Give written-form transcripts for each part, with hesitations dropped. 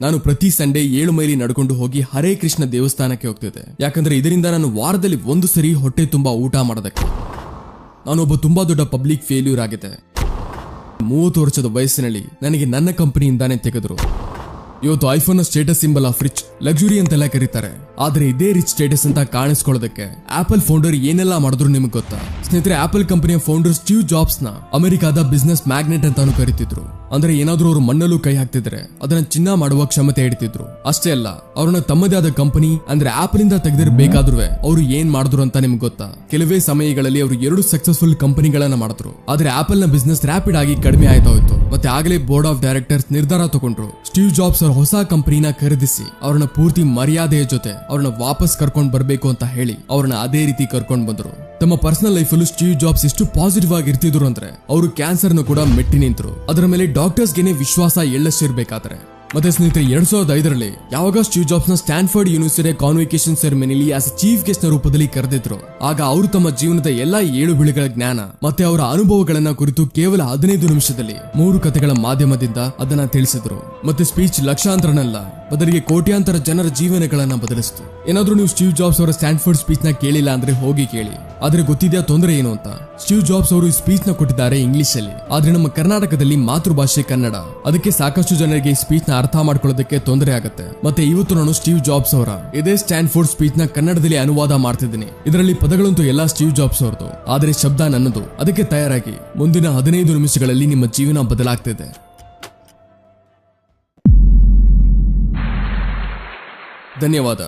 ನಾನು ಪ್ರತಿ Sunday 7 mile ನಡ್ಕೊಂಡು ಹೋಗಿ ಹರೇ ಕೃಷ್ಣ ದೇವಸ್ಥಾನಕ್ಕೆ ಹೋಗ್ತಿದ್ದೆ. ಯಾಕಂದ್ರೆ ಇದರಿಂದ ನಾನು ವಾರದಲ್ಲಿ 1 ಸರಿ ಹೊಟ್ಟೆ ತುಂಬಾ ಊಟ ಮಾಡೋದಕ್ಕೆ. ನಾನೊಬ್ಬ ತುಂಬಾ ದೊಡ್ಡ ಪಬ್ಲಿಕ್ ಫೇಲ್ಯೂರ್ ಆಗಿದೆ. 30 ವರ್ಷದ ವಯಸ್ಸಿನಲ್ಲಿ ನನಗೆ ನನ್ನ ಕಂಪನಿಯಿಂದಾನೇ ತೆಗೆದ್ರು. ಇವತ್ತು iPhone status symbol of rich, luxury ಅಂತೆಲ್ಲ ಕರೀತಾರೆ. ಆದ್ರೆ ಇದೇ ರಿಚ್ ಸ್ಟೇಟಸ್ ಅಂತ ಕಾಣಿಸ್ಕೊಳ್ಳೋದಕ್ಕೆ ಆಪಲ್ ಫೌಂಡರ್ ಏನೆಲ್ಲ ಮಾಡಿದ್ರು ನಿಮಗೆ ಗೊತ್ತಾ? ಸ್ನೇಹಿತರೆ, ಆಪಲ್ ಕಂಪನಿಯ ಫೌಂಡರ್ ಸ್ಟೀವ್ ಜಾಬ್ಸ್ ನ ಅಮೆರಿಕಾದ ಬಿಸ್ನೆಸ್ ಮ್ಯಾಗ್ನೆಟ್ ಅಂತಾನು ಕರೀತಿದ್ರು. ಅಂದ್ರೆ ಏನಾದ್ರೂ ಅವರು ಮಣ್ಣಲ್ಲೂ ಕೈ ಹಾಕ್ತಿದ್ರೆ ಅದನ್ನ ಚಿನ್ನ ಮಾಡುವ ಕ್ಷಮತೆ ಇಡ್ತಿದ್ರು. ಅಷ್ಟೇ ಅಲ್ಲ, ಅವ್ರನ್ನ ತಮ್ಮದೇ ಆದ ಕಂಪನಿ ಅಂದ್ರೆ ಆಪಲ್ ಇಂದ ತೆಗೆದಿರಬೇಕಾದ್ರೂ ಅವರು ಏನ್ ಮಾಡಿದ್ರು ಅಂತ ನಿಮ್ಗೆ ಗೊತ್ತಾ? ಕೆಲವೇ ಸಮಯಗಳಲ್ಲಿ ಅವರು 2 ಸಕ್ಸಸ್ಫುಲ್ ಕಂಪನಿಗಳನ್ನ ಮಾಡಿದ್ರು. ಆದ್ರೆ ಆಪಲ್ ನ ಬಿಸ್ನೆಸ್ ರ್ಯಾಪಿಡ್ ಆಗಿ ಕಡಿಮೆ ಆಯ್ತಾ ಹೋಯ್ತು. ಮತ್ತೆ ಆಗಲೇ ಬೋರ್ಡ್ ಆಫ್ ಡೈರೆಕ್ಟರ್ಸ್ ನಿರ್ಧಾರ ತಗೊಂಡ್ರು ಸ್ಟೀವ್ ಜಾಬ್ಸ್ ಅವ್ರ ಹೊಸ ಕಂಪನಿನ ಖರೀದಿಸಿ ಅವ್ರನ್ನ ಪೂರ್ತಿ ಮರ್ಯಾದೆಯ ಜೊತೆ ಅವ್ರನ್ನ ವಾಪಸ್ ಕರ್ಕೊಂಡ್ ಬರ್ಬೇಕು ಅಂತ ಹೇಳಿ ಅವ್ರನ್ನ ಅದೇ ರೀತಿ ಕರ್ಕೊಂಡ್ ಬಂದ್ರು. ತಮ್ಮ ಪರ್ಸನಲ್ ಲೈಫ್ ಅಲ್ಲೂ ಸ್ಟೀವ್ ಜಾಬ್ಸ್ ಎಷ್ಟು ಪಾಸಿಟಿವ್ ಆಗಿ ಇರ್ತಿದ್ರು ಅಂದ್ರೆ ಅವರು ಕ್ಯಾನ್ಸರ್ ನ ಕೂಡ ಮೆಟ್ಟಿ ನಿಂತರು. ಅದರ ಮೇಲೆ ಡಾಕ್ಟರ್ಸ್ ಗೆನೆ ವಿಶ್ವಾಸ ಎಳ್ಳಷ್ಟಿರ್ಬೇಕಾದ್ರೆ. ಮತ್ತೆ ಸ್ನೇಹಿತರೆ, 2005ರಲ್ಲಿ ಯಾವಾಗ ಸ್ಟೀವ್ ಜಾಬ್ಸ್ ನ ಸ್ಟ್ಯಾನ್ಫರ್ಡ್ ಯೂನಿವರ್ಸಿಟಿ ಕಾನ್ವಿಕೇಶನ್ ಸೆರೆಮನಿಲಿ ಆಸ್ ಚೀಫ್ ಗೆಸ್ಟ್ ನ ರೂಪದಲ್ಲಿ ಕರೆದಿದ್ರು. ಆಗ ಅವರು ತಮ್ಮ ಜೀವನದ ಎಲ್ಲಾ 7 ಬೀಳುಗಳ ಜ್ಞಾನ ಮತ್ತೆ ಅವರ ಅನುಭವಗಳನ್ನ ಕುರಿತು ಕೇವಲ 15 ನಿಮಿಷದಲ್ಲಿ 3 ಕಥೆಗಳ ಮಾಧ್ಯಮದಿಂದ ಅದನ್ನ ತಿಳಿಸಿದ್ರು. ಮತ್ತೆ ಸ್ಪೀಚ್ ಲಕ್ಷಾಂತರನಲ್ಲ, ಬದಲಿಗೆ ಕೋಟ್ಯಾಂತರ ಜನರ ಜೀವನಗಳನ್ನ ಬದಲಿಸಿತು. ಏನಾದ್ರೂ ನೀವು ಸ್ಟೀವ್ ಜಾಬ್ಸ್ ಅವರ ಸ್ಟ್ಯಾನ್ಫರ್ಡ್ ಸ್ಪೀಚ್ ನ ಕೇಳಿಲ್ಲ ಅಂದ್ರೆ ಹೋಗಿ ಕೇಳಿ. ಆದ್ರೆ ಗೊತ್ತಿದೆಯಾ ತೊಂದರೆ ಏನು ಅಂತ? ಸ್ಟೀವ್ ಜಾಬ್ಸ್ ಅವರು ಈ ಸ್ಪೀಚ್ ನ ಕೊಟ್ಟಿದ್ದಾರೆ ಇಂಗ್ಲಿಷ್ ಅಲ್ಲಿ. ಆದ್ರೆ ನಮ್ಮ ಕರ್ನಾಟಕದಲ್ಲಿ ಮಾತೃಭಾಷೆ ಕನ್ನಡ. ಅದಕ್ಕೆ ಸಾಕಷ್ಟು ಜನರಿಗೆ ಈ ಸ್ಪೀಚ್ ನ ಅರ್ಥ ಮಾಡ್ಕೊಳ್ಳೋದಕ್ಕೆ ತೊಂದರೆ ಆಗುತ್ತೆ. ಮತ್ತೆ ಇವತ್ತು ನಾನು ಸ್ಟೀವ್ ಜಾಬ್ಸ್ ಅವರ ಇದೇ ಸ್ಟ್ಯಾನ್ಫೋರ್ಡ್ ಸ್ಪೀಚ್ ನ ಕನ್ನಡದಲ್ಲಿ ಅನುವಾದ ಮಾಡ್ತಿದ್ದೀನಿ. ಇದರಲ್ಲಿ ಪದಗಳಂತೂ ಎಲ್ಲಾ ಸ್ಟೀವ್ ಜಾಬ್ಸ್ ಅವರದು, ಆದ್ರೆ ಶಬ್ದ ನನ್ನದು. ಅದಕ್ಕೆ ತಯಾರಾಗಿ, ಮುಂದಿನ 15 ನಿಮಿಷಗಳಲ್ಲಿ ನಿಮ್ಮ ಜೀವನ ಬದಲಾಗ್ತಿದೆ. ಧನ್ಯವಾದ.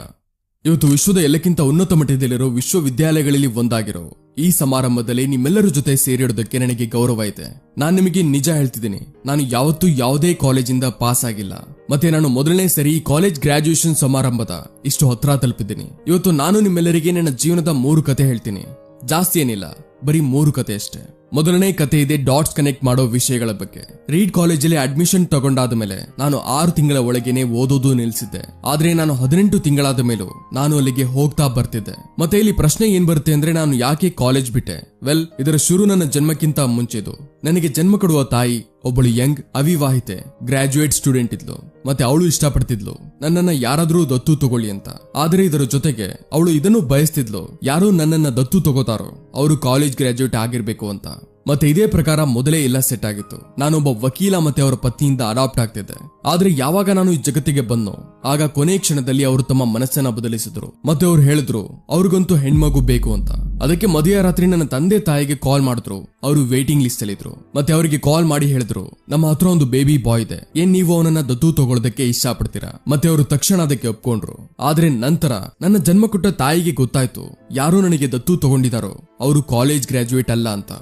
ಇವತ್ತು ವಿಶ್ವದ ಎಲ್ಲಕ್ಕಿಂತ ಉನ್ನತ ಮಟ್ಟದಲ್ಲಿರೋ ವಿಶ್ವವಿದ್ಯಾಲಯಗಳಲ್ಲಿ ಒಂದಾಗಿರೋ ಈ ಸಮಾರಂಭದಲ್ಲಿ ನಿಮ್ಮೆಲ್ಲರ ಜೊತೆ ಸೇರಿಡೋದಕ್ಕೆ ನನಗೆ ಗೌರವ ಇದೆ. ನಾನು ನಿಮಗೆ ನಿಜ ಹೇಳ್ತಿದ್ದೀನಿ, ನಾನು ಯಾವತ್ತೂ ಯಾವುದೇ ಕಾಲೇಜಿಂದ ಪಾಸ್ ಆಗಿಲ್ಲ. ಮತ್ತೆ ನಾನು ಮೊದಲನೇ ಸರಿ ಕಾಲೇಜ್ ಗ್ರಾಜುಯೇಷನ್ ಸಮಾರಂಭದ ಇಷ್ಟು ಹತ್ರ ತಲುಪಿದ್ದೀನಿ. ಇವತ್ತು ನಾನು ನಿಮ್ಮೆಲ್ಲರಿಗೆ ನನ್ನ ಜೀವನದ 3 ಕತೆ ಹೇಳ್ತೀನಿ. ಜಾಸ್ತಿ ಏನಿಲ್ಲ, ಬರೀ 3 ಕತೆ ಅಷ್ಟೇ. ಮೊದಲನೇ ಕತೆ ಇದೆ ಡಾಟ್ಸ್ ಕನೆಕ್ಟ್ ಮಾಡೋ ವಿಷಯಗಳ ಬಗ್ಗೆ. ರೀಡ್ ಕಾಲೇಜಲ್ಲಿ ಅಡ್ಮಿಷನ್ ತಗೊಂಡಾದ ಮೇಲೆ ನಾನು 6 ತಿಂಗಳ ಒಳಗೇನೆ ಓದೋದು ನಿಲ್ಸಿದ್ದೆ. ಆದ್ರೆ ನಾನು 18 ತಿಂಗಳಾದ ಮೇಲೂ ನಾನು ಅಲ್ಲಿಗೆ ಹೋಗ್ತಾ ಬರ್ತಿದ್ದೆ. ಮತ್ತೆ ಇಲ್ಲಿ ಪ್ರಶ್ನೆ ಏನ್ ಬರುತ್ತೆ ಅಂದ್ರೆ, ನಾನು ಯಾಕೆ ಕಾಲೇಜ್ ಬಿಟ್ಟೆ? ವೆಲ್, ಇದರ ಶುರು ನನ್ನ ಜನ್ಮಕ್ಕಿಂತ ಮುಂಚೆದು. ನನಗೆ ಜನ್ಮ ಕೊಡುವ ತಾಯಿ ಒಬ್ಬಳು ಯಂಗ್ ಅವಿವಾಹಿತೆ ಗ್ರಾಜುಯೇಟ್ ಸ್ಟೂಡೆಂಟ್ ಇದ್ಲು. ಮತ್ತೆ ಅವಳು ಇಷ್ಟಪಡ್ತಿದ್ಲು ನನ್ನನ್ನ ಯಾರಾದ್ರೂ ದತ್ತು ತಗೊಳ್ಳಿ ಅಂತ. ಆದ್ರೆ ಇದರ ಜೊತೆಗೆ ಅವಳು ಇದನ್ನು ಬಯಸ್ತಿದ್ಲು, ಯಾರು ನನ್ನನ್ನ ದತ್ತು ತಗೋತಾರೋ ಅವರು ಕಾಲೇಜ್ ಗ್ರಾಜುಯೇಟ್ ಆಗಿರ್ಬೇಕು ಅಂತ. ಮತ್ತೆ ಇದೇ ಪ್ರಕಾರ ಮೊದಲೇ ಎಲ್ಲ ಸೆಟ್ ಆಗಿತ್ತು. ನಾನೊಬ್ಬ ವಕೀಲ ಮತ್ತೆ ಅವರ ಪತ್ನಿಯಿಂದ ಅಡಾಪ್ಟ್ ಆಗ್ತಿದ್ದೆ. ಆದ್ರೆ ಯಾವಾಗ ನಾನು ಈ ಜಗತ್ತಿಗೆ ಬಂದೋ ಆಗ ಕೊನೆ ಕ್ಷಣದಲ್ಲಿ ಅವರು ತಮ್ಮ ಮನಸ್ಸನ್ನ ಬದಲಿಸಿದ್ರು. ಮತ್ತೆ ಅವ್ರು ಹೇಳಿದ್ರು ಅವ್ರಿಗಂತೂ ಹೆಣ್ಮಗು ಬೇಕು ಅಂತ. ಅದಕ್ಕೆ ಮದುವೆ ರಾತ್ರಿ ನನ್ನ ತಂದೆ ತಾಯಿಗೆ ಕಾಲ್ ಮಾಡಿದ್ರು. ಅವರು ವೇಟಿಂಗ್ ಲಿಸ್ಟ್ ಅಲ್ಲಿ ಇದ್ರು. ಮತ್ತೆ ಅವರಿಗೆ ಕಾಲ್ ಮಾಡಿ ಹೇಳಿದ್ರು, ನಮ್ಮ ಹತ್ರ ಒಂದು ಬೇಬಿ ಬಾಯ್ ಇದೆ, ಏನ್ ನೀವು ಅವನನ್ನ ದತ್ತು ತಗೊಳ್ಳೋದಕ್ಕೆ ಇಷ್ಟ ಪಡ್ತೀರಾ? ಮತ್ತೆ ಅವರು ತಕ್ಷಣ ಅದಕ್ಕೆ ಒಪ್ಕೊಂಡ್ರು. ಆದ್ರೆ ನಂತರ ನನ್ನ ಜನ್ಮ ಕೊಟ್ಟ ತಾಯಿಗೆ ಗೊತ್ತಾಯ್ತು ಯಾರು ನನಗೆ ದತ್ತು ತಗೊಂಡಿದಾರೋ ಅವರು ಕಾಲೇಜ್ ಗ್ರಾಜುಯೇಟ್ ಅಲ್ಲ ಅಂತ.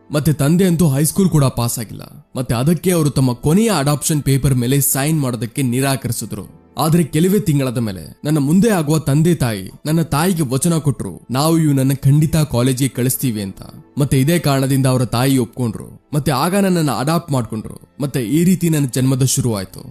ಮತ್ತೆ ತಂದೆ ಅಂತೂ ಹೈಸ್ಕೂಲ್ ಕೂಡ ಪಾಸ್ ಆಗಿಲ್ಲ. ಮತ್ತೆ ಅದಕ್ಕೆ ಅವರು ತಮ್ಮ ಕೊನೆಯ ಅಡಾಪ್ಷನ್ ಪೇಪರ್ ಮೇಲೆ ಸೈನ್ ಮಾಡೋದಕ್ಕೆ ನಿರಾಕರಿಸಿದ್ರು. ಆದ್ರೆ ಕೆಲವೇ ತಿಂಗಳಾದ ಮೇಲೆ ನನ್ನ ಮುಂದೆ ಆಗುವ ತಂದೆ ತಾಯಿ ನನ್ನ ತಾಯಿಗೆ ವಚನ ಕೊಟ್ರು, ನಾವು ಇವನನ್ನ ಖಂಡಿತ ಕಾಲೇಜಿಗೆ ಕಳಿಸ್ತೀವಿ ಅಂತ. ಮತ್ತೆ ಇದೇ ಕಾರಣದಿಂದ ಅವರ ತಾಯಿ ಒಪ್ಕೊಂಡ್ರು. ಮತ್ತೆ ಆಗ ನನ್ನನ್ನು ಅಡಾಪ್ಟ್ ಮಾಡ್ಕೊಂಡ್ರು. ಮತ್ತೆ ಈ ರೀತಿ ನನ್ನ ಜನ್ಮದ ಶುರು ಆಯ್ತು.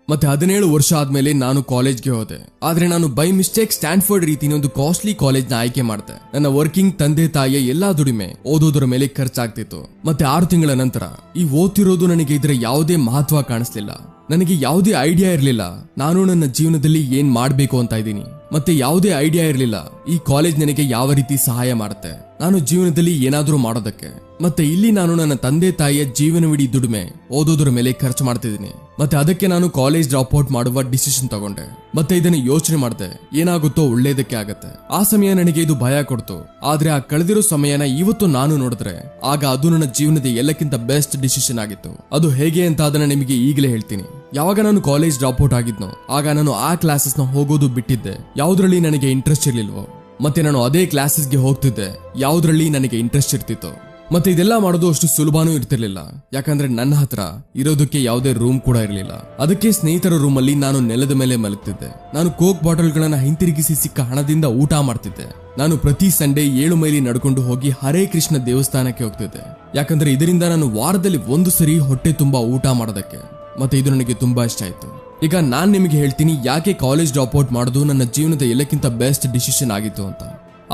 ಮತ್ತೆ 17 ವರ್ಷ ಆದ್ಮೇಲೆ ನಾನು ಕಾಲೇಜ್ಗೆ ಹೋದೆ. ಆದ್ರೆ ನಾನು ಬೈ ಮಿಸ್ಟೇಕ್ ಸ್ಟ್ಯಾನ್ಫರ್ಡ್ ರೀತಿಯ ಒಂದು ಕಾಸ್ಟ್ಲಿ ಕಾಲೇಜ್ ನ ಆಯ್ಕೆ ಮಾಡಿದೆ. ನನ್ನ ವರ್ಕಿಂಗ್ ತಂದೆ ತಾಯಿಯ ಎಲ್ಲಾ ದುಡಿಮೆ ಓದೋದ್ರ ಮೇಲೆ ಖರ್ಚಾಗ್ತಿತ್ತು. ಮತ್ತೆ 6 ತಿಂಗಳ ನಂತರ ಈ ಓದ್ತಿರೋದು ನನಗೆ ಇದರ ಯಾವುದೇ ಮಹತ್ವ ಕಾಣಿಸ್ಲಿಲ್ಲ. ನನಗೆ ಯಾವುದೇ ಐಡಿಯಾ ಇರಲಿಲ್ಲ ನಾನು ನನ್ನ ಜೀವನದಲ್ಲಿ ಏನ್ ಮಾಡ್ಬೇಕು ಅಂತ ಇದ್ದೀನಿ. ಮತ್ತೆ ಯಾವುದೇ ಐಡಿಯಾ ಇರಲಿಲ್ಲ ಈ ಕಾಲೇಜ್ ನನಗೆ ಯಾವ ರೀತಿ ಸಹಾಯ ಮಾಡುತ್ತೆ ನಾನು ಜೀವನದಲ್ಲಿ ಏನಾದ್ರೂ ಮಾಡೋದಕ್ಕೆ. ಮತ್ತೆ ಇಲ್ಲಿ ನಾನು ನನ್ನ ತಂದೆ ತಾಯಿಯ ಜೀವನವಿಡೀ ದುಡಿಮೆ ಓದೋದ್ರ ಮೇಲೆ ಖರ್ಚು ಮಾಡ್ತಿದ್ದೀನಿ. ಮತ್ತೆ ಅದಕ್ಕೆ ನಾನು ಕಾಲೇಜ್ ಡ್ರಾಪ್ ಔಟ್ ಮಾಡುವ ಡಿಸಿಷನ್ ತಗೊಂಡೆ. ಮತ್ತೆ ಇದನ್ನ ಯೋಚನೆ ಮಾಡಿದೆ, ಏನಾಗುತ್ತೋ ಒಳ್ಳೇದಕ್ಕೆ ಆಗತ್ತೆ. ಆ ಸಮಯ ನನಗೆ ಇದು ಭಯ ಕೊಡ್ತು. ಆದ್ರೆ ಆ ಕಳೆದಿರೋ ಸಮಯನ ಇವತ್ತು ನಾನು ನೋಡಿದ್ರೆ ಆಗ ಅದು ನನ್ನ ಜೀವನದ ಎಲ್ಲಕ್ಕಿಂತ ಬೆಸ್ಟ್ ಡಿಸಿಷನ್ ಆಗಿತ್ತು. ಅದು ಹೇಗೆ ಅಂತ ಅದನ್ನ ನಿಮಗೆ ಈಗಲೇ ಹೇಳ್ತೀನಿ. ಯಾವಾಗ ನಾನು ಕಾಲೇಜ್ ಡ್ರಾಪ್ ಔಟ್ ಆಗಿದ್ನೋ ಆಗ ನಾನು ಆ ಕ್ಲಾಸಸ್ ನ ಹೋಗೋದು ಬಿಟ್ಟಿದ್ದೆ ಯಾವುದ್ರಲ್ಲಿ ನನಗೆ ಇಂಟ್ರೆಸ್ಟ್ ಇರ್ಲಿಲ್ವೋ. ಮತ್ತೆ ನಾನು ಅದೇ ಕ್ಲಾಸಸ್ಗೆ ಹೋಗ್ತಿದ್ದೆ ಯಾವುದ್ರಲ್ಲಿ ನನಗೆ ಇಂಟ್ರೆಸ್ಟ್ ಇರ್ತಿತ್ತು. ಮತ್ತೆ ಇದೆಲ್ಲ ಮಾಡೋದು ಅಷ್ಟು ಸುಲಭನೂ ಇರ್ತಿರ್ಲಿಲ್ಲ. ಯಾಕಂದ್ರೆ ನನ್ನ ಹತ್ರ ಇರೋದಕ್ಕೆ ಯಾವುದೇ ರೂಮ್ ಕೂಡ ಇರಲಿಲ್ಲ. ಅದಕ್ಕೆ ಸ್ನೇಹಿತರ ರೂಮ್ ಅಲ್ಲಿ ನಾನು ನೆಲದ ಮೇಲೆ ಮಲಗ್ತಿದ್ದೆ. ನಾನು ಕೋಕ್ ಬಾಟಲ್ ಗಳನ್ನ ಹಿಂತಿರುಗಿಸಿ ಸಿಕ್ಕ ಹಣದಿಂದ ಊಟ ಮಾಡ್ತಿದ್ದೆ. ನಾನು ಪ್ರತಿ ಸಂಡೇ 7 ಮೈಲಿ ನಡ್ಕೊಂಡು ಹೋಗಿ ಹರೇ ಕೃಷ್ಣ ದೇವಸ್ಥಾನಕ್ಕೆ ಹೋಗ್ತಿದ್ದೆ. ಯಾಕಂದ್ರೆ ಇದರಿಂದ ನಾನು ವಾರದಲ್ಲಿ 1 ಸರಿ ಹೊಟ್ಟೆ ತುಂಬಾ ಊಟ ಮಾಡೋದಕ್ಕೆ. ಮತ್ತೆ ಇದು ನನಗೆ ತುಂಬಾ ಇಷ್ಟ ಆಯ್ತು. ಈಗ ನಾನ್ ನಿಮಗೆ ಹೇಳ್ತೀನಿ ಯಾಕೆ ಕಾಲೇಜ್ ಡ್ರಾಪ್ ಔಟ್ ಮಾಡೋದು ನನ್ನ ಜೀವನದ ಎಲ್ಲಕ್ಕಿಂತ ಬೆಸ್ಟ್ ಡಿಸಿಷನ್ ಆಗಿತ್ತು ಅಂತ.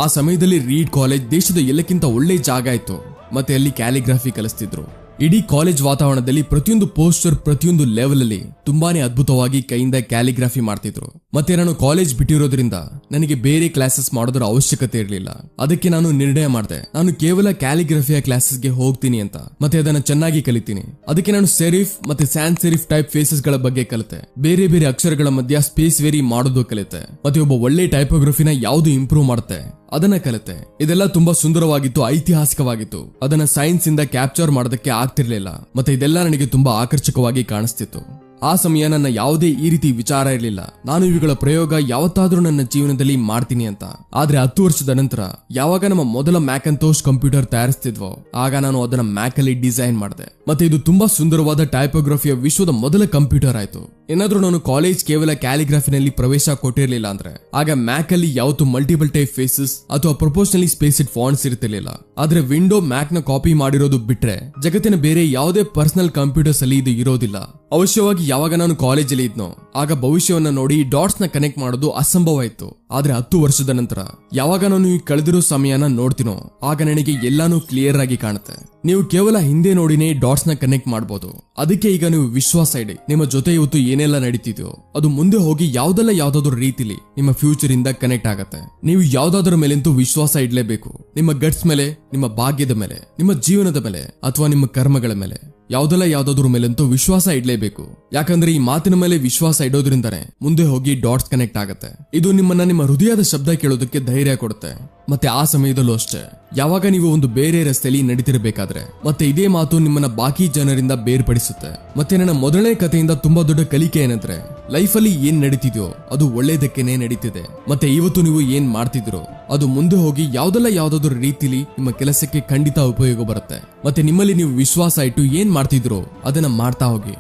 ಆ ಸಮಯದಲ್ಲಿ ರೀಡ್ ಕಾಲೇಜ್ ದೇಶದ ಎಲ್ಲಕ್ಕಿಂತ ಒಳ್ಳೆ ಜಾಗ ಇತ್ತು. ಮತ್ತೆ ಅಲ್ಲಿ ಕ್ಯಾಲಿಗ್ರಫಿ ಕಲಿಸ್ತಿದ್ರು. ಇಡೀ ಕಾಲೇಜ್ ವಾತಾವರಣದಲ್ಲಿ ಪ್ರತಿಯೊಂದು ಪೋಸ್ಟರ್ ಪ್ರತಿಯೊಂದು ಲೆವೆಲ್ ಅಲ್ಲಿ ತುಂಬಾನೇ ಅದ್ಭುತವಾಗಿ ಕೈಯಿಂದ ಕ್ಯಾಲಿಗ್ರಾಫಿ ಮಾಡ್ತಿದ್ರು. ಮತ್ತೆ ನಾನು ಕಾಲೇಜ್ ಬಿಟ್ಟಿರೋದ್ರಿಂದ ನನಗೆ ಬೇರೆ ಕ್ಲಾಸಸ್ ಮಾಡೋದ್ರ ಅವಶ್ಯಕತೆ ಇರಲಿಲ್ಲ. ಅದಕ್ಕೆ ನಾನು ನಿರ್ಣಯ ಮಾಡಿದೆ, ನಾನು ಕೇವಲ ಕ್ಯಾಲಿಗ್ರಫಿಯ ಕ್ಲಾಸಸ್ಗೆ ಹೋಗ್ತೀನಿ ಅಂತ, ಮತ್ತೆ ಅದನ್ನ ಚೆನ್ನಾಗಿ ಕಲಿತೀನಿ. ಅದಕ್ಕೆ ನಾನು ಸೆರಿಫ್ ಮತ್ತೆ ಸ್ಯಾನ್ ಸೆರಿಫ್ ಟೈಪ್ ಫೇಸಸ್ ಗಳ ಬಗ್ಗೆ ಕಲಿತೆ. ಬೇರೆ ಬೇರೆ ಅಕ್ಷರಗಳ ಮಧ್ಯ ಸ್ಪೇಸ್ ವೇರಿ ಮಾಡೋದು ಕಲಿತೆ. ಮತ್ತೆ ಒಬ್ಬ ಒಳ್ಳೆ ಟೈಪೋಗ್ರಫಿನ ಯಾವುದು ಇಂಪ್ರೂವ್ ಮಾಡುತ್ತೆ ಅದನ್ನ ಕಲಿತೆ. ಇದೆಲ್ಲ ತುಂಬಾ ಸುಂದರವಾಗಿತ್ತು, ಐತಿಹಾಸಿಕವಾಗಿತ್ತು. ಅದನ್ನ ಸೈನ್ಸ್ ಇಂದ ಕ್ಯಾಪ್ಚರ್ ಮಾಡೋದಕ್ಕೆ ಆಗ್ತಿರ್ಲಿಲ್ಲ. ಮತ್ತೆ ಇದೆಲ್ಲ ನನಗೆ ತುಂಬಾ ಆಕರ್ಷಕವಾಗಿ ಕಾಣಿಸ್ತಿತ್ತು. ಆ ಸಮಯ ನನ್ನ ಯಾವುದೇ ಈ ರೀತಿ ವಿಚಾರ ಇರಲಿಲ್ಲ, ನಾನು ಇವುಗಳ ಪ್ರಯೋಗ ಯಾವತ್ತಾದ್ರೂ ನನ್ನ ಜೀವನದಲ್ಲಿ ಮಾಡ್ತೀನಿ ಅಂತ. ಆದ್ರೆ 10 ವರ್ಷದ ನಂತರ ಯಾವಾಗ ನಮ್ಮ ಮೊದಲ ಮ್ಯಾಕಂತೋಶ್ ಕಂಪ್ಯೂಟರ್ ತಯಾರಿಸ್ತಿದ್ವೋ ಆಗ ನಾನು ಅದನ್ನ ಮ್ಯಾಕ್ ಅಲ್ಲಿ ಡಿಸೈನ್ ಮಾಡಿದೆ. ಮತ್ತೆ ಇದು ತುಂಬಾ ಸುಂದರವಾದ ಟೈಪೋಗ್ರಫಿಯ ವಿಶ್ವದ ಮೊದಲ ಕಂಪ್ಯೂಟರ್ ಆಯ್ತು. ಏನಾದ್ರೂ ನಾನು ಕಾಲೇಜ್ ಕೇವಲ ಕ್ಯಾಲಿಗ್ರಾಫಿನಲ್ಲಿ ಪ್ರವೇಶ ಕೊಟ್ಟಿರ್ಲಿಲ್ಲ ಅಂದ್ರೆ ಆಗ ಮ್ಯಾಕ್ ಅಲ್ಲಿ ಯಾವತ್ತು ಮಲ್ಟಿಪಲ್ ಟೈಪ್ ಫೇಸಸ್ ಅಥವಾ ಪ್ರೊಪೋರ್ಷನಲಿ ಸ್ಪೇಸ್ಡ್ ಫಾಂಟ್ಸ್ ಇರ್ತಿರ್ಲಿಲ್ಲ. ಆದ್ರೆ ವಿಂಡೋ ಮ್ಯಾಕ್ ನ ಕಾಪಿ ಮಾಡಿರೋದು ಬಿಟ್ರೆ ಜಗತ್ತಿನ ಬೇರೆ ಯಾವುದೇ ಪರ್ಸನಲ್ ಕಂಪ್ಯೂಟರ್ಸ್ ಅಲ್ಲಿ ಇದು ಇರೋದಿಲ್ಲ. ಅವಶ್ಯವಾಗಿ ಯಾವಾಗ ನಾನು ಕಾಲೇಜಲ್ಲಿ ಇದ್ನೋ ಆಗ ಭವಿಷ್ಯವನ್ನ ನೋಡಿ ಡಾಟ್ಸ್ ನ ಕನೆಕ್ಟ್ ಮಾಡೋದು ಅಸಂಭವ ಇತ್ತು. ಆದ್ರೆ 10 ವರ್ಷದ ನಂತರ ಯಾವಾಗ ನಾನು ಈ ಕಳೆದಿರೋ ಸಮಯನ ನೋಡ್ತೀನೋ ಆಗ ನನಗೆ ಎಲ್ಲಾನು ಕ್ಲಿಯರ್ ಆಗಿ ಕಾಣುತ್ತೆ. ನೀವು ಕೇವಲ ಹಿಂದೆ ನೋಡಿನೇ ಡಾಟ್ಸ್ ನ ಕನೆಕ್ಟ್ ಮಾಡಬಹುದು. ಅದಕ್ಕೆ ಈಗ ನೀವು ವಿಶ್ವಾಸ ಇಡಿ, ನಿಮ್ಮ ಜೊತೆ ಇವತ್ತು ಏನೆಲ್ಲ ನಡೀತಿದೆಯೋ ಅದು ಮುಂದೆ ಹೋಗಿ ಯಾವ್ದಾದ್ರು ರೀತಿಲಿ ನಿಮ್ಮ ಫ್ಯೂಚರ್ ಇಂದ ಕನೆಕ್ಟ್ ಆಗತ್ತೆ. ನೀವು ಯಾವ್ದಾದ್ರ ಮೇಲಂತೂ ವಿಶ್ವಾಸ ಇಡ್ಲೇಬೇಕು. ನಿಮ್ಮ ಗಟ್ಸ್ ಮೇಲೆ, ನಿಮ್ಮ ಭಾಗ್ಯದ ಮೇಲೆ, ನಿಮ್ಮ ಜೀವನದ ಮೇಲೆ ಅಥವಾ ನಿಮ್ಮ ಕರ್ಮಗಳ ಮೇಲೆ ಯಾವ್ದಾದ್ರು ಮೇಲಂತೂ ವಿಶ್ವಾಸ ಇಡ್ಲೇಬೇಕು. ಯಾಕಂದ್ರೆ ಈ ಮಾತಿನ ಮೇಲೆ ವಿಶ್ವಾಸ ಇಡೋದ್ರಿಂದಾನೆ ಮುಂದೆ ಹೋಗಿ ಡಾಟ್ಸ್ ಕನೆಕ್ಟ್ ಆಗತ್ತೆ. ಇದು ನಿಮ್ಮನ್ನ ನಿಮ್ಮ ಹೃದಯದ ಶಬ್ದ ಕೇಳೋದಕ್ಕೆ ಧೈರ್ಯ ಕೊಡುತ್ತೆ. ಮತ್ತೆ ಆ ಸಮಯದಲ್ಲೂ ಅಷ್ಟೇ, ಯಾವಾಗ ನೀವು ಒಂದು ಬೇರೆ ರಸ್ತೆಯಲ್ಲಿ ನಡೀತಿರ್ಬೇಕಾದ್ರೆ ಮತ್ತೆ ಇದೇ ಮಾತು ನಿಮ್ಮನ್ನ ಬಾಕಿ ಜನರಿಂದ ಬೇರ್ಪಡಿಸುತ್ತೆ. ಮತ್ತೆ ನನ್ನ ಮೊದಲನೇ ಕಥೆಯಿಂದ ತುಂಬಾ ದೊಡ್ಡ ಕಲಿಕೆ ಏನಂದ್ರೆ, ಲೈಫ್ ಅಲ್ಲಿ ಏನ್ ನಡೀತಿದ್ಯೋ ಅದು ಒಳ್ಳೇದಕ್ಕೇನೆ ನಡೀತಿದೆ. ಮತ್ತೆ ಇವತ್ತು ನೀವು ಏನ್ ಮಾಡ್ತಿದ್ರೋ ಅದು ಮುಂದೆ ಹೋಗಿ ಯಾವ್ದಾದ್ರು ರೀತಿಲಿ ನಿಮ್ಮ ಕೆಲಸಕ್ಕೆ ಖಂಡಿತ ಉಪಯೋಗ ಬರುತ್ತೆ. ಮತ್ತೆ ನಿಮ್ಮಲ್ಲಿ ನೀವು ವಿಶ್ವಾಸ ಇಟ್ಟು ಏನ್ ಮಾಡ್ತಿದ್ರೋ ಅದನ್ನ ಮಾಡ್ತಾ ಹೋಗಿ.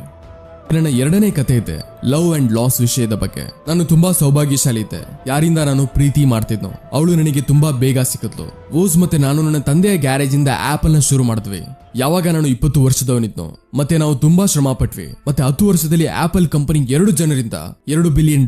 ನನ್ನ ಎರಡನೇ ಕಥೆ ಇದೆ ಲವ್ ಅಂಡ್ ಲಾಸ್ ವಿಷಯದ ಬಗ್ಗೆ. ನಾನು ತುಂಬಾ ಸೌಭಾಗ್ಯಶಾಲಿ ಇದ್ದೆ. ಯಾರಿಂದ ನಾನು ಪ್ರೀತಿ ಮಾಡ್ತಿದ್ನೋ ಅವಳು ನನಗೆ ತುಂಬಾ ಬೇಗ ಸಿಕ್ಕಿದ್ಲು. ವೋಸ್ ಮತ್ತೆ ನಾನು ನನ್ನ ತಂದೆಯ ಗ್ಯಾರೇಜ್ ಇಂದ ಆಪಲ್ ನ ಶುರು ಮಾಡಿದ್ವಿ. ಯಾವಾಗ ನಾನು 20 ವರ್ಷದವನಿದ್ನೋ ಮತ್ತೆ ನಾವು ತುಂಬಾ ಶ್ರಮ ಪಟ್ವಿ. ಮತ್ತೆ 10 ವರ್ಷದಲ್ಲಿ ಆಪಲ್ ಕಂಪನಿ 2 ಜನರಿಂದ $2 ಬಿಲಿಯನ್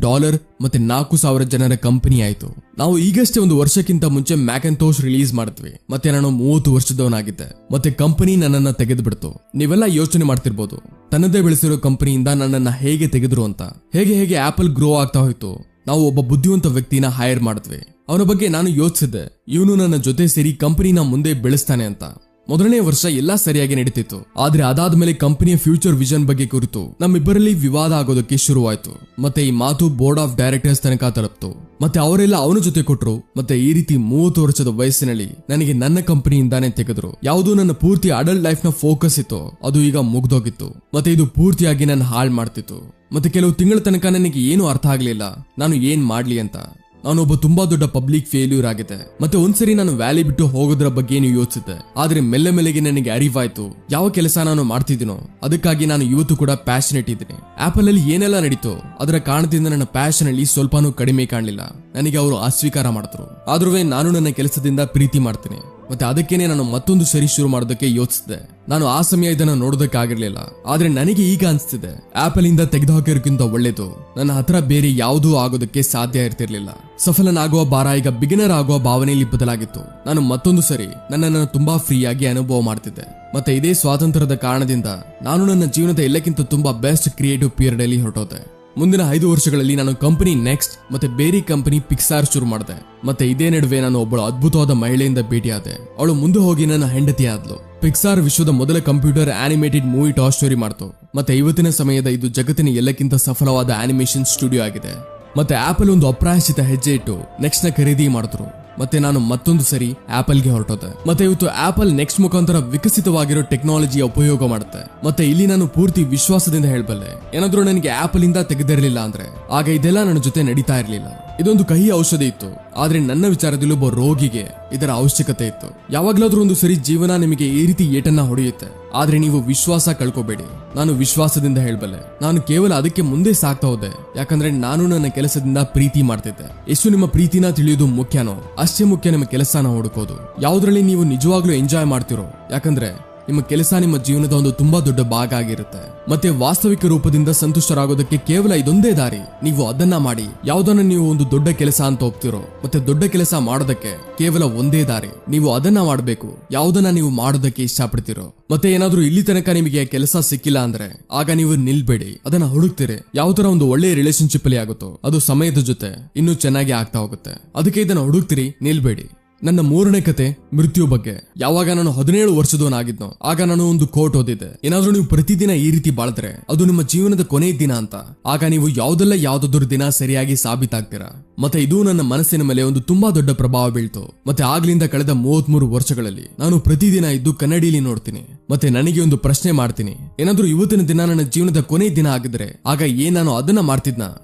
ಮತ್ತೆ 4,000 ಜನರ ಕಂಪನಿ ಆಯ್ತು. ನಾವು ಈಗಷ್ಟೇ 1 ವರ್ಷಕ್ಕಿಂತ ಮುಂಚೆ ಮ್ಯಾಕಂತೋಶ್ ರಿಲೀಸ್ ಮಾಡಿದ್ವಿ. ಮತ್ತೆ ನಾನು 30 ವರ್ಷದವನಾಗಿದ್ದೆ. ಮತ್ತೆ ಕಂಪನಿ ನನ್ನನ್ನ ತೆಗೆದು ಬಿಡ್ತು. ನೀವೆಲ್ಲ ಯೋಚನೆ ಮಾಡ್ತಿರ್ಬೋದು, ತನ್ನದೇ ಬೆಳೆಸಿರೋ ಕಂಪನಿಯಿಂದ ನನ್ನನ್ನ ಹೇಗೆ ತೆಗೆದ್ರು ಅಂತ. ಹೇಗೆ ಆಪಲ್ ಗ್ರೋ ಆಗ್ತಾ ಹೋಯ್ತು. ನಾವು ಒಬ್ಬ ಬುದ್ಧಿವಂತ ವ್ಯಕ್ತಿನ ಹೈರ್ ಮಾಡಿದ್ವಿ. ಅವನ ಬಗ್ಗೆ ನಾನು ಯೋಚಿಸಿದ್ದೆ, ಇವನು ನನ್ನ ಜೊತೆ ಸೇರಿ ಕಂಪನಿನ ಮುಂದೆ ಬೆಳೆಸ್ತಾನೆ ಅಂತ. ಮೊದಲನೇ ವರ್ಷ ಎಲ್ಲಾ ಸರಿಯಾಗಿ ನಡೀತಿತ್ತು. ಆದ್ರೆ ಅದಾದ್ಮೇಲೆ ಕಂಪನಿಯ ಫ್ಯೂಚರ್ ವಿಷನ್ ಬಗ್ಗೆ ಕುರಿತು ನಮ್ಮಿಬ್ಬರಲ್ಲಿ ವಿವಾದ ಆಗೋದಕ್ಕೆ ಶುರುವಾಯ್ತು. ಮತ್ತೆ ಈ ಮಾತು ಬೋರ್ಡ್ ಆಫ್ ಡೈರೆಕ್ಟರ್ಸ್ ತನಕ ತಲುಪ್ತು. ಮತ್ತೆ ಅವರೆಲ್ಲ ಅವನ ಜೊತೆ ಕೊಟ್ರು. ಮತ್ತೆ ಈ ರೀತಿ 30 ವರ್ಷದ ವಯಸ್ಸಿನಲ್ಲಿ ನನಗೆ ನನ್ನ ಕಂಪನಿಯಿಂದಾನೇ ತೆಗೆದ್ರು. ಯಾವುದು ನನ್ನ ಪೂರ್ತಿ ಅಡಲ್ಟ್ ಲೈಫ್ ನ ಫೋಕಸ್ ಇತ್ತು ಅದು ಈಗ ಮುಗ್ದೋಗಿತ್ತು. ಮತ್ತೆ ಇದು ಪೂರ್ತಿಯಾಗಿ ನನ್ನ ಹಾಳು ಮಾಡ್ತಿತ್ತು. ಮತ್ತೆ ಕೆಲವು ತಿಂಗಳ ತನಕ ನನಗೆ ಏನು ಅರ್ಥ ಆಗ್ಲಿಲ್ಲ ನಾನು ಏನ್ ಮಾಡ್ಲಿ ಅಂತ. ನಾನೊಬ್ಬ ತುಂಬಾ ದೊಡ್ಡ ಪಬ್ಲಿಕ್ ಫೇಲ್ಯೂರ್ ಆಗಿದೆ. ಮತ್ತೆ ಒಂದ್ಸರಿ ನಾನು ವ್ಯಾಲಿ ಬಿಟ್ಟು ಹೋಗೋದ್ರ ಬಗ್ಗೆ ಯೋಚಿಸಿದ್ದೆ. ಆದ್ರೆ ಮೆಲ್ಲೆಗೆ ನನಗೆ ಅರಿವಾಯ್ತು ಯಾವ ಕೆಲಸ ನಾನು ಮಾಡ್ತಿದ್ದೀನೋ ಅದಕ್ಕಾಗಿ ನಾನು ಇವತ್ತು ಕೂಡ ಪ್ಯಾಷನೇಟ್ ಇದ್ದೀನಿ. ಆಪಲ್ ಅಲ್ಲಿ ಏನೆಲ್ಲ ನಡೀತೋ ಅದರ ಕಾರಣದಿಂದ ನನ್ನ ಪ್ಯಾಷನ್ ಅಲ್ಲಿ ಸ್ವಲ್ಪನೂ ಕಡಿಮೆ ಕಾಣಲಿಲ್ಲ. ನನಗೆ ಅವರು ಅಸ್ವೀಕಾರ ಮಾಡಿದ್ರು. ಆದ್ರೂ ನಾನು ನನ್ನ ಕೆಲಸದಿಂದ ಪ್ರೀತಿ ಮಾಡ್ತೀನಿ. ಮತ್ತೆ ಅದಕ್ಕೇನೆ ನಾನು ಮತ್ತೊಂದು ಸರಿ ಶುರು ಮಾಡೋದಕ್ಕೆ ಯೋಚಿಸಿದೆ. ನಾನು ಆ ಸಮಯ ಇದನ್ನ ನೋಡೋದಕ್ಕಾಗಿರ್ಲಿಲ್ಲ. ಆದ್ರೆ ನನಗೆ ಈಗ ಅನ್ಸ್ತಿದೆ ಆಪಲ್ ಇಂದ ತೆಗೆದುಹಾಕಿರೋಕ್ಕಿಂತ ಒಳ್ಳೇದು ನನ್ನ ಹತ್ರ ಬೇರೆ ಯಾವುದೂ ಆಗೋದಕ್ಕೆ ಸಾಧ್ಯ ಇರ್ತಿರ್ಲಿಲ್ಲ. ಸಫಲನಾಗುವ ಭಾರ ಈಗ ಬಿಗಿನರ್ ಆಗುವ ಭಾವನೆಯಲ್ಲಿ ಬದಲಾಗಿತ್ತು. ನಾನು ಮತ್ತೊಂದು ಸರಿ ನನ್ನನ್ನು ತುಂಬಾ ಫ್ರೀಯಾಗಿ ಅನುಭವ ಮಾಡ್ತಿದ್ದೆ. ಮತ್ತೆ ಇದೇ ಸ್ವಾತಂತ್ರ್ಯದ ಕಾರಣದಿಂದ ನಾನು ನನ್ನ ಜೀವನದ ಎಲ್ಲಕ್ಕಿಂತ ತುಂಬಾ ಬೆಸ್ಟ್ ಕ್ರಿಯೇಟಿವ್ ಪೀರಿಯಡ್ ಅಲ್ಲಿ ಹೊರಟೋದೆ. ಮುಂದಿನ 5 ವರ್ಷಗಳಲ್ಲಿ ನಾನು ಕಂಪನಿ ನೆಕ್ಸ್ಟ್ ಮತ್ತೆ ಬೇರೆ ಕಂಪನಿ ಪಿಕ್ಸಾರ್ ಶುರು ಮಾಡಿದೆ. ಮತ್ತೆ ಇದೇ ನಡುವೆ ನಾನು ಒಬ್ಬಳು ಅದ್ಭುತವಾದ ಮಹಿಳೆಯಿಂದ ಭೇಟಿಯಾದೆ. ಅವಳು ಮುಂದೆ ಹೋಗಿ ನನ್ನ ಹೆಂಡತಿ ಆದ್ಲು. ಪಿಕ್ಸಾರ್ ವಿಶ್ವದ ಮೊದಲ computer animated movie toy story ಮಾಡ್ತು. ಮತ್ತೆ ಇವತ್ತಿನ ಸಮಯದ ಇದು ಜಗತ್ತಿನ ಎಲ್ಲಕ್ಕಿಂತ ಸಫಲವಾದ ಆನಿಮೇಷನ್ ಸ್ಟುಡಿಯೋ ಆಗಿದೆ. ಮತ್ತೆ ಆಪಲ್ ಒಂದು ಅಪ್ರಾಯಶ್ಚಿತ ಹೆಜ್ಜೆ ಇಟ್ಟು ನೆಕ್ಸ್ಟ್ ನ ಖರೀದಿ ಮಾಡಿದ್ರು. ಮತ್ತೆ ನಾನು ಮತ್ತೊಂದು ಸರಿ ಆಪಲ್ಗೆ ಹೊರಟೋದೆ. ಮತ್ತೆ ಇವತ್ತು ಆಪಲ್ ನೆಕ್ಸ್ಟ್ ಮುಖಾಂತರ ವಿಕಸಿತವಾಗಿರೋ ಟೆಕ್ನಾಲಜಿಯ ಉಪಯೋಗ ಮಾಡುತ್ತೆ. ಮತ್ತೆ ಇಲ್ಲಿ ನಾನು ಪೂರ್ತಿ ವಿಶ್ವಾಸದಿಂದ ಹೇಳಬಲ್ಲೆ, ಏನಾದ್ರೂ ನನಗೆ ಆಪಲ್ ಇಂದ ತೆಗೆದಿರಲಿಲ್ಲ ಅಂದ್ರೆ ಆಗ ಇದೆಲ್ಲ ನನ್ನ ಜೊತೆ ನಡೀತಾ ಇರಲಿಲ್ಲ. ಇದೊಂದು ಕಹಿ ಔಷಧಿ ಇತ್ತು. ಆದ್ರೆ ನನ್ನ ವಿಚಾರದಲ್ಲಿ ಒಬ್ಬ ರೋಗಿಗೆ ಇದರ ಅವಶ್ಯಕತೆ ಇತ್ತು. ಯಾವಾಗ್ಲಾದ್ರೂ ಒಂದು ಸರಿ ಜೀವನ ನಿಮಗೆ ಈ ರೀತಿ ಏಟನ್ನ ಹೊಡೆಯುತ್ತೆ. ಆದ್ರೆ ನೀವು ವಿಶ್ವಾಸ ಕಳ್ಕೋಬೇಡಿ. ನಾನು ವಿಶ್ವಾಸದಿಂದ ಹೇಳಬಲ್ಲೆ, ನಾನು ಕೇವಲ ಅದಕ್ಕೆ ಮುಂದೆ ಸಾಗ್ತಾ ಹೋದೆ. ಯಾಕಂದ್ರೆ ನಾನು ನನ್ನ ಕೆಲಸದಿಂದ ಪ್ರೀತಿ ಮಾಡ್ತಿದ್ದೆ. ಎಷ್ಟು ನಿಮ್ಮ ಪ್ರೀತಿನ ತಿಳಿಯೋದು ಮುಖ್ಯನೋ ಅಷ್ಟೇ ಮುಖ್ಯ ನಿಮ್ಮ ಕೆಲಸನ ಹುಡುಕೋದು. ಯಾವ್ದ್ರಲ್ಲಿ ನೀವು ನಿಜವಾಗ್ಲೂ ಎಂಜಾಯ್ ಮಾಡ್ತಿರೋ. ಯಾಕಂದ್ರೆ ನಿಮ್ಮ ಕೆಲಸ ನಿಮ್ಮ ಜೀವನದ ಒಂದು ತುಂಬಾ ದೊಡ್ಡ ಭಾಗ ಆಗಿರುತ್ತೆ. ಮತ್ತೆ ವಾಸ್ತವಿಕ ರೂಪದಿಂದ ಸಂತುಷ್ಟರಾಗೋದಕ್ಕೆ ಕೇವಲ ಇದೊಂದೇ ದಾರಿ. ನೀವು ಅದನ್ನ ಮಾಡಿ. ಯಾವುದನ್ನ ನೀವು ಒಂದು ದೊಡ್ಡ ಕೆಲಸ ಅಂತ ಒಪ್ತಿರೋ, ಮತ್ತೆ ದೊಡ್ಡ ಕೆಲಸ ಮಾಡೋದಕ್ಕೆ ಕೇವಲ ಒಂದೇ ದಾರಿ. ನೀವು ಅದನ್ನ ಮಾಡಬೇಕು, ಯಾವುದನ್ನ ನೀವು ಮಾಡೋದಕ್ಕೆ ಇಷ್ಟಪಡ್ತಿರೋ. ಮತ್ತೆ ಏನಾದ್ರೂ ಇಲ್ಲಿ ತನಕ ನಿಮಗೆ ಕೆಲಸ ಸಿಕ್ಕಿಲ್ಲ ಅಂದ್ರೆ ಆಗ ನೀವು ನಿಲ್ಬೇಡಿ, ಅದನ್ನ ಹುಡುಕ್ತಿರಿ. ಯಾವ ತರ ಒಂದು ಒಳ್ಳೆ ರಿಲೇಶನ್ಶಿಪ್ ಅಲ್ಲಿ ಆಗುತ್ತೋ ಅದು ಸಮಯದ ಜೊತೆ ಇನ್ನೂ ಚೆನ್ನಾಗಿ ಆಗ್ತಾ ಹೋಗುತ್ತೆ. ಅದಕ್ಕೆ ಇದನ್ನ ಹುಡುಕ್ತಿರಿ, ನಿಲ್ಬೇಡಿ. ನನ್ನ 3ನೇ ಕತೆ ಮೃತ್ಯು ಬಗ್ಗೆ. ಯಾವಾಗ ನಾನು 17 ವರ್ಷದವನಾಗಿದ್ನೋ ಆಗ ನಾನು ಒಂದು ಕೋಟ್ ಓದಿದ್ದೆ. ಏನಾದ್ರೂ ನೀವು ಪ್ರತಿದಿನ ಈ ರೀತಿ ಬಾಳಿದ್ರೆ ಅದು ನಿಮ್ಮ ಜೀವನದ ಕೊನೆಯ ದಿನ ಅಂತ. ಆಗ ನೀವು ಯಾವ್ದಾದ್ರು ದಿನ ಸರಿಯಾಗಿ ಸಾಬೀತಾಗ್ತೀರಾ. ಮತ್ತೆ ಇದು ನನ್ನ ಮನಸ್ಸಿನ ಮೇಲೆ ಒಂದು ತುಂಬಾ ದೊಡ್ಡ ಪ್ರಭಾವ ಬೀಳ್ತು. ಮತ್ತೆ ಆಗ್ಲಿಂದ ಕಳೆದ 33 ವರ್ಷಗಳಲ್ಲಿ ನಾನು ಪ್ರತಿದಿನ ಇದ್ದು ಕನ್ನಡಿಲಿ ನೋಡ್ತೀನಿ. ಮತ್ತೆ ನನಗೆ ಒಂದು ಪ್ರಶ್ನೆ ಮಾಡ್ತೀನಿ, ಏನಾದ್ರೂ ಇವತ್ತಿನ ದಿನ ನನ್ನ ಜೀವನದ ಕೊನೆಯ ದಿನ ಆಗಿದ್ರೆ ಆಗ ನಾನು ಅದನ್ನ ಮಾಡ್ತಿದ್ನ,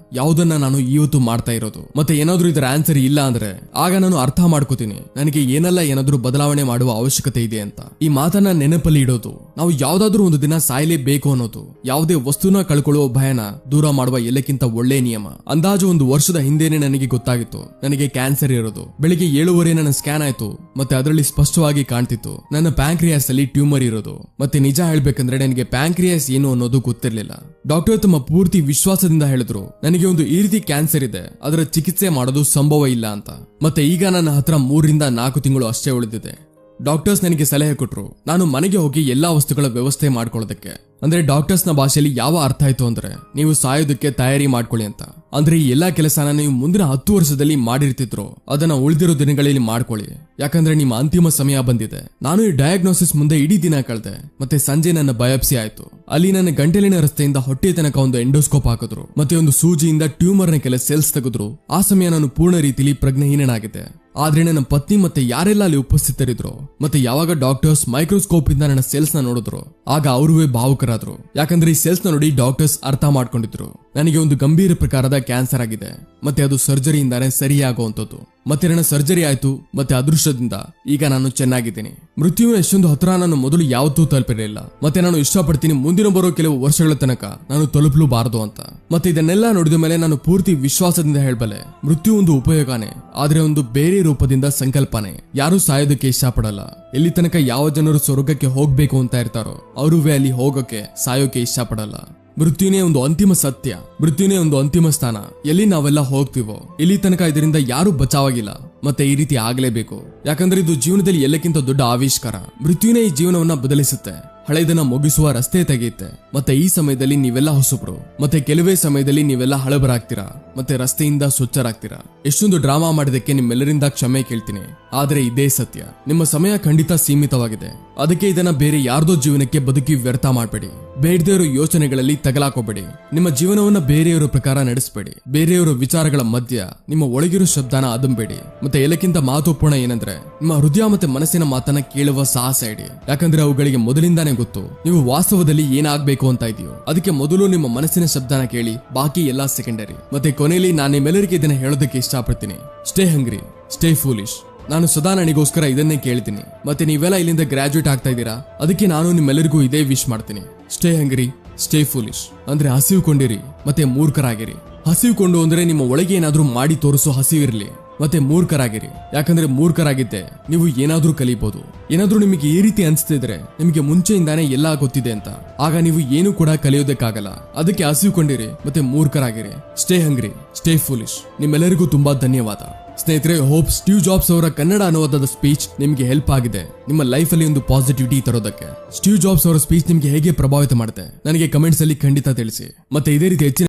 ಯಾವುದನ್ನ ನಾನು ಇವತ್ತು ಮಾಡ್ತಾ ಇರೋದು. ಮತ್ತೆ ಏನಾದ್ರೂ ಇದರ ಆನ್ಸರ್ ಇಲ್ಲ ಅಂದ್ರೆ ಆಗ ನಾನು ಅರ್ಥ ಮಾಡ್ಕೋತೀನಿ ನನಗೆ ಏನಾದ್ರೂ ಬದಲಾವಣೆ ಮಾಡುವ ಅವಶ್ಯಕತೆ ಇದೆ ಅಂತ. ಈ ಮಾತನ್ನ ನೆನಪಲ್ಲಿ ಇಡೋದು, ನಾವು ಯಾವ್ದಾದ್ರೂ ಒಂದು ದಿನ ಸಾಯಲೇಬೇಕು ಅನ್ನೋದು, ಯಾವುದೇ ವಸ್ತುನ ಕಳ್ಕೊಳ್ಳುವ ಭಯನ ದೂರ ಮಾಡುವ ಎಲ್ಲಕ್ಕಿಂತ ಒಳ್ಳೆ ನಿಯಮ. ಅಂದಾಜು 1 ವರ್ಷದ ಹಿಂದೆನೆ ನನಗೆ ಗೊತ್ತಾಗಿತ್ತು ನನಗೆ ಕ್ಯಾನ್ಸರ್ ಇರೋದು. ಬೆಳಿಗ್ಗೆ 7:30 ನನ್ನ ಸ್ಕ್ಯಾನ್ ಆಯ್ತು. ಮತ್ತೆ ಅದರಲ್ಲಿ ಸ್ಪಷ್ಟವಾಗಿ ಕಾಣ್ತಿತ್ತು ನನ್ನ ಪ್ಯಾಂಕ್ರಿಯಾಸ್ ಅಲ್ಲಿ ಟ್ಯೂಮರ್ ಇರೋದು. ಮತ್ತೆ ನಿಜ ಹೇಳ್ಬೇಕಂದ್ರೆ ನನಗೆ ಪ್ಯಾಂಕ್ರಿಯಾಸ್ ಏನು ಅನ್ನೋದು ಗೊತ್ತಿರ್ಲಿಲ್ಲ. ಡಾಕ್ಟರ್ ತಮ್ಮ ಪೂರ್ತಿ ವಿಶ್ವಾಸದಿಂದ ಹೇಳಿದ್ರು ನನಗೆ ಒಂದು ಈ ರೀತಿ ಕ್ಯಾನ್ಸರ್ ಇದೆ, ಅದರ ಚಿಕಿತ್ಸೆ ಮಾಡೋದು ಸಂಭವ ಇಲ್ಲ ಅಂತ. ಮತ್ತೆ ಈಗ ನನ್ನ ಹತ್ರ 3 ರಿಂದ 4 ತಿಂಗಳು ಅಷ್ಟೇ ಉಳಿದಿದೆ. ಡಾಕ್ಟರ್ಸ್ ನನಗೆ ಸಲಹೆ ಕೊಟ್ರು ನಾನು ಮನೆಗೆ ಹೋಗಿ ಎಲ್ಲಾ ವಸ್ತುಗಳ ವ್ಯವಸ್ಥೆ ಮಾಡ್ಕೊಳ್ಳೋದಕ್ಕೆ. ಅಂದ್ರೆ ಡಾಕ್ಟರ್ಸ್ ನ ಭಾಷೆಯಲ್ಲಿ ಯಾವ ಅರ್ಥ ಆಯ್ತು ಅಂದ್ರೆ ನೀವು ಸಾಯೋದಕ್ಕೆ ತಯಾರಿ ಮಾಡ್ಕೊಳ್ಳಿ ಅಂತ. ಅಂದ್ರೆ ಈ ಎಲ್ಲಾ ಕೆಲಸನ ನೀವು ಮುಂದಿನ 10 ವರ್ಷದಲ್ಲಿ ಮಾಡಿರ್ತಿದ್ರು ಅದನ್ನ ಉಳಿದಿರೋ ದಿನಗಳಲ್ಲಿ ಮಾಡ್ಕೊಳ್ಳಿ, ಯಾಕಂದ್ರೆ ನಿಮ್ಮ ಅಂತಿಮ ಸಮಯ ಬಂದಿದೆ. ನಾನು ಈ ಡಯಾಗ್ನೋಸಿಸ್ ಮುಂದೆ ಇಡೀ ದಿನ ಕಳೆದೆ. ಮತ್ತೆ ಸಂಜೆ ನನ್ನ ಬಯಾಪ್ಸಿ ಆಯ್ತು. ಅಲ್ಲಿ ನನ್ನ ಗಂಟಲಿನ ರಸ್ತೆಯಿಂದ ಹೊಟ್ಟೆ ತನಕ ಒಂದು ಎಂಡೋಸ್ಕೋಪ್ ಹಾಕಿದ್ರು. ಮತ್ತೆ ಒಂದು ಸೂಜಿಯಿಂದ ಟ್ಯೂಮರ್ ನ ಕೆಲ ಸೆಲ್ಸ್ ತೆಗೆದ್ರು. ಆ ಸಮಯ ನಾನು ಪೂರ್ಣ ರೀತಿಯಲ್ಲಿ ಪ್ರಜ್ಞಾಹೀನನಾಗಿದ್ದೆ. ಆದ್ರೆ ನನ್ನ ಪತ್ನಿ ಮತ್ತೆ ಯಾರೆಲ್ಲ ಅಲ್ಲಿ ಉಪಸ್ಥಿತರಿದ್ರು ಮತ್ತೆ ಯಾವಾಗ ಡಾಕ್ಟರ್ಸ್ ಮೈಕ್ರೋಸ್ಕೋಪ್ ಇಂದ ನನ್ನ ಸೆಲ್ಸ್ ನ ನೋಡಿದ್ರು ಆಗ ಅವರುವೇ ಭಾವುಕರಾದ್ರು. ಯಾಕಂದ್ರೆ ಈ ಸೆಲ್ಸ್ ನ ನೋಡಿ ಡಾಕ್ಟರ್ಸ್ ಅರ್ಥ ಮಾಡ್ಕೊಂಡಿದ್ರು ನನಗೆ ಒಂದು ಗಂಭೀರ ಪ್ರಕಾರದ ಕ್ಯಾನ್ಸರ್ ಆಗಿದೆ. ಮತ್ತೆ ಅದು ಸರ್ಜರಿಯಿಂದಾನೇ ಸರಿಯಾಗುವಂತದ್ದು. ಮತ್ತೆ ನನ್ನ ಸರ್ಜರಿ ಆಯ್ತು. ಮತ್ತೆ ಅದೃಷ್ಟದಿಂದ ಈಗ ನಾನು ಚೆನ್ನಾಗಿದ್ದೀನಿ. ಮೃತ್ಯುವಿನ ಎಷ್ಟೊಂದು ಹತ್ರ ನಾನು ಮೊದಲು ಯಾವತ್ತೂ ತಲುಪಿರಲಿಲ್ಲ. ಮತ್ತೆ ನಾನು ಇಷ್ಟಪಡ್ತೀನಿ ಮುಂದಿನ ಬರೋ ಕೆಲವು ವರ್ಷಗಳ ತನಕ ನಾನು ತಲುಪಲೂಬಾರದು ಅಂತ. ಮತ್ತೆ ಇದನ್ನೆಲ್ಲ ನೋಡಿದ ಮೇಲೆ ನಾನು ಪೂರ್ತಿ ವಿಶ್ವಾಸದಿಂದ ಹೇಳಬಲ್ಲೆ ಮೃತ್ಯು ಒಂದು ಉಪಯೋಗನೇ, ಆದ್ರೆ ಒಂದು ಬೇರೆ ರೂಪದಿಂದ ಸಂಕಲ್ಪನೆ. ಯಾರು ಸಾಯೋದಕ್ಕೆ ಇಷ್ಟಪಡಲ್ಲ. ಎಲ್ಲಿ ತನಕ ಯಾವ ಜನರು ಸ್ವರ್ಗಕ್ಕೆ ಹೋಗ್ಬೇಕು ಅಂತ ಇರ್ತಾರೋ ಅವರುವೇ ಅಲ್ಲಿ ಹೋಗಕ್ಕೆ ಸಾಯೋಕೆ ಇಷ್ಟಪಡಲ್ಲ. ಮೃತ್ಯುನೇ ಒಂದು ಅಂತಿಮ ಸತ್ಯ, ಮೃತ್ಯುನೇ ಒಂದು ಅಂತಿಮ ಸ್ಥಾನ. ಎಲ್ಲಿ ನಾವೆಲ್ಲ ಹೋಗ್ತೀವೋ ಇಲ್ಲಿ ತನಕ ಇದರಿಂದ ಯಾರು ಬಚಾವಾಗಿಲ್ಲ. ಮತ್ತೆ ಈ ರೀತಿ ಆಗ್ಲೇಬೇಕು, ಯಾಕಂದ್ರೆ ಇದು ಜೀವನದಲ್ಲಿ ಎಲ್ಲಕ್ಕಿಂತ ದೊಡ್ಡ ಆವಿಷ್ಕಾರ. ಮೃತ್ಯುನೇ ಈ ಜೀವನವನ್ನ ಬದಲಿಸುತ್ತೆ, ಹಳೆದನ್ನ ಮುಗಿಸುವ ರಸ್ತೆ ತೆಗೆಯುತ್ತೆ. ಮತ್ತೆ ಈ ಸಮಯದಲ್ಲಿ ನೀವೆಲ್ಲ ಹೊಸಬ್ರು, ಮತ್ತೆ ಕೆಲವೇ ಸಮಯದಲ್ಲಿ ನೀವೆಲ್ಲ ಹಳಬರಾಗ್ತೀರಾ, ಮತ್ತೆ ರಸ್ತೆಯಿಂದ ಸ್ವಚ್ಛರಾಗ್ತೀರಾ. ಎಷ್ಟೊಂದು ಡ್ರಾಮಾ ಮಾಡಿದಕ್ಕೆ ನಿಮ್ಮೆಲ್ಲರಿಂದ ಕ್ಷಮೆ ಕೇಳ್ತೀನಿ. ಆದ್ರೆ ಇದೇ ಸತ್ಯ, ನಿಮ್ಮ ಸಮಯ ಖಂಡಿತ ಸೀಮಿತವಾಗಿದೆ. ಅದಕ್ಕೆ ಇದನ್ನ ಬೇರೆ ಯಾರ್ದೋ ಜೀವನಕ್ಕೆ ಬದುಕಿ ವ್ಯರ್ಥ ಮಾಡಬೇಡಿ. ಬೇಡದೇ ಇರೋ ಯೋಚನೆಗಳಲ್ಲಿ ತಗಲಾಕೋಬೇಡಿ. ನಿಮ್ಮ ಜೀವನವನ್ನ ಬೇರೆಯವರ ಪ್ರಕಾರ ನಡೆಸಬೇಡಿ. ಬೇರೆಯವರ ವಿಚಾರಗಳ ಮಧ್ಯ ನಿಮ್ಮ ಒಳಗಿರೋ ಶಬ್ದನ ಅದಂಬೇಡಿ. ಮತ್ತೆ ಎಲ್ಲಕ್ಕಿಂತ ಮಹತ್ವಪೂರ್ಣ ಏನಂದ್ರೆ ನಿಮ್ಮ ಹೃದಯ ಮತ್ತೆ ಮನಸ್ಸಿನ ಮಾತನ್ನ ಕೇಳುವ ಸಾಹಸ ಇಡಿ. ಯಾಕಂದ್ರೆ ಅವುಗಳಿಗೆ ಮೊದಲಿಂದಾನೇ ಗೊತ್ತು ನೀವು ವಾಸ್ತವದಲ್ಲಿ ಏನಾಗ್ಬೇಕು ಅಂತ ಇದೆಯೋ. ಅದಕ್ಕೆ ಮೊದಲು ನಿಮ್ಮ ಮನಸ್ಸಿನ ಶಬ್ದನ ಕೇಳಿ, ಬಾಕಿ ಎಲ್ಲಾ ಸೆಕೆಂಡರಿ. ಮತ್ತೆ ಕೊನೆಯಲ್ಲಿ ನಾನು ನಿಮ್ಮೆಲ್ಲರಿಗೆ ಇದನ್ನ ಹೇಳೋದಕ್ಕೆ ಇಷ್ಟಪಡ್ತೀನಿ, ಸ್ಟೇ ಹಂಗ್ರಿ, ಸ್ಟೇ ಫೂಲಿಶ್. ನಾನು ಸದಾ ನನಗೋಸ್ಕರ ಇದನ್ನೇ ಕೇಳ್ತೀನಿ. ಮತ್ತೆ ನೀವೆಲ್ಲ ಇಲ್ಲಿಂದ ಗ್ರಾಜುಯೇಟ್ ಆಗ್ತಾ ಇದ್ದೀರಾ, ಅದಕ್ಕೆ ನಾನು ನಿಮ್ಮೆಲ್ಲರಿಗೂ ಇದೇ ವಿಶ್ ಮಾಡ್ತೀನಿ. ಸ್ಟೇ ಹಂಗ್ರಿ, ಸ್ಟೇ ಫೂಲಿಶ್. ಅಂದ್ರೆ ಹಸಿವುಕೊಂಡಿರಿ ಮತ್ತೆ ಮೂರ್ಖರಾಗಿರಿ. ಹಸಿವುಕೊಂಡು ಅಂದ್ರೆ ನಿಮ್ಮ ಒಳಗೆ ಏನಾದ್ರೂ ಮಾಡಿ ತೋರಿಸೋ ಹಸಿವಿರ್ಲಿ. ಮತ್ತೆ ಮೂರ್ಖರಾಗಿರಿ, ಯಾಕಂದ್ರೆ ಮೂರ್ಖರಾಗಿದ್ದೆ ನೀವು ಏನಾದ್ರೂ ಕಲಿಬಹುದು. ಏನಾದ್ರೂ ನಿಮಗೆ ಈ ರೀತಿ ಅನ್ಸ್ತಿದ್ರೆ ನಿಮಗೆ ಮುಂಚೆಯಿಂದಾನೇ ಎಲ್ಲಾ ಗೊತ್ತಿದೆ ಅಂತ, ಆಗ ನೀವು ಏನು ಕೂಡ ಕಲಿಯೋದಕ್ಕಾಗಲ್ಲ. ಅದಕ್ಕೆ ಹಸಿವುಕೊಂಡಿರಿ ಮತ್ತೆ ಮೂರ್ಖರಾಗಿರಿ. ಸ್ಟೇ ಹಂಗ್ರಿ, ಸ್ಟೇ ಫೂಲಿಶ್. ನಿಮ್ಮೆಲ್ಲರಿಗೂ ತುಂಬಾ ಧನ್ಯವಾದ ಸ್ನೇಹಿತರೆ. ಹೋಪ್ ಸ್ಟೀವ್ ಜಾಬ್ಸ್ ಅವರ ಕನ್ನಡ ಅನುವಾದದ ಸ್ಪೀಚ್ ನಿಮ್ಗೆ ಹೆಲ್ಪ್ ಆಗಿದೆ ನಿಮ್ಮ ಲೈಫ್ ಅಲ್ಲಿ ಒಂದು ಪಾಸಿಟಿವಿಟಿ ತರೋದಕ್ಕೆ. ಸ್ಟೀವ್ ಜಾಬ್ಸ್ ಅವರ ಸ್ಪೀಚ್ ನಿಮ್ಗೆ ಹೇಗೆ ಪ್ರಭಾವಿತ ಮಾಡುತ್ತೆ ನನಗೆ ಕಮೆಂಟ್ಸ್ ಅಲ್ಲಿ ಖಂಡಿತ ತಿಳಿಸಿ. ಮತ್ತೆ ಇದೇ ರೀತಿ ಹೆಚ್ಚಿನ